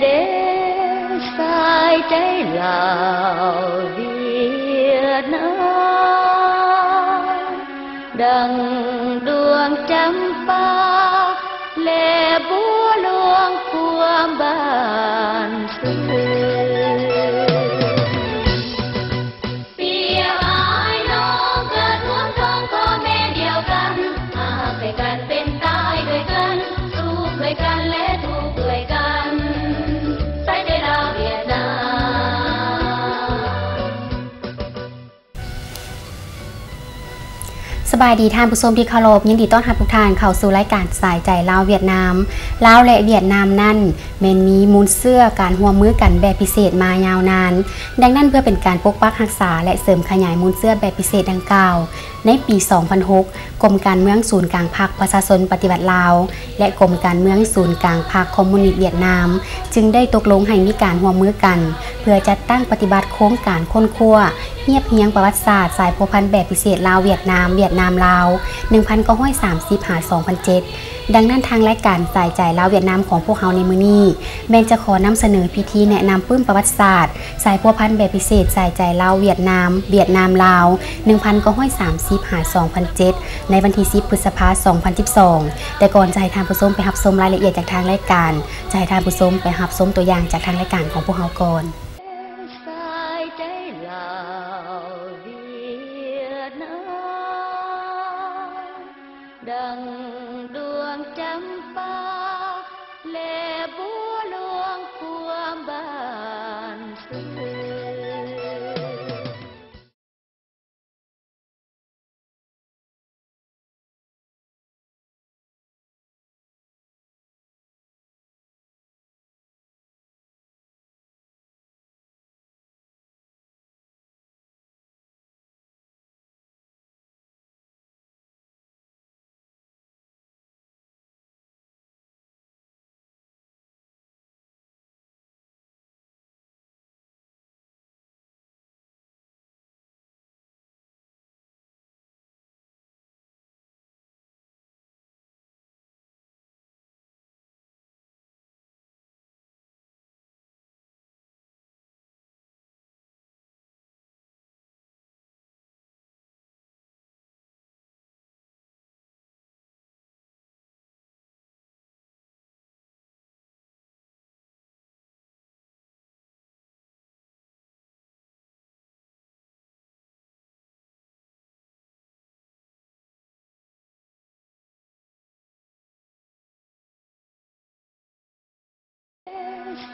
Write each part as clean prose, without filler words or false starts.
để sai trái Lào Việt Nam đằng đường trăm ba lệ búa luông cuồng bànสบายดีท่านผู้ชมที่เคารพยินดีต้อนรับทุกท่านเข้าสู่รายการสายใจลาวเวียดนามลาวและเวียดนามนั่นแม้นมีมูลเสื้อการร่วมมือกันแบบพิเศษมายาวนานดังนั้นเพื่อเป็นการปกปักรักษาและเสริมขยายมูลเสื้อแบบพิเศษดังกล่าวในปี 2006 กรมการเมืองศูนย์กลางพรรคประชาชนปฏิบัติลาวและกรมการเมืองศูนย์กลางพรรคคอมมิวนิสต์เวียดนามจึงได้ตกลงให้มีการร่วมมือกันเพื่อจัดตั้งปฏิบัติโครงการค้นคว้าเรียบเรียงประวัติศาสตร์สายพัวพันธุ์แบบพิเศษลาวเวียดนามลาว 1930-2007 ดังนั้นทางรายการสายใจลาวเวียดนามของพวกเราในมื้อนี้แม่นจะขอนำเสนอพิธีแนะนำปื้มประวัติศาสตร์สายพัวพันธุ์แบบพิเศษสายใจลาวเวียดนามลาว 1930-2007 ในวันที่ 10 พฤษภาคม 2012 แต่ก่อนจะให้ท่านผู้ชมไปรับชมรายละเอียดจากทางรายการจะให้ท่านผู้ชมไปรับชมตัวอย่างจากทางรายการของพวกเราก่อนดังดวงจำปาเล่บัวหลวงพวงบานซื่อ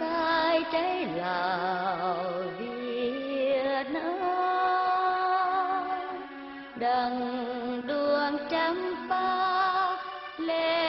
sai trái Lào Việt Nam đằng đuông trăm ba lệ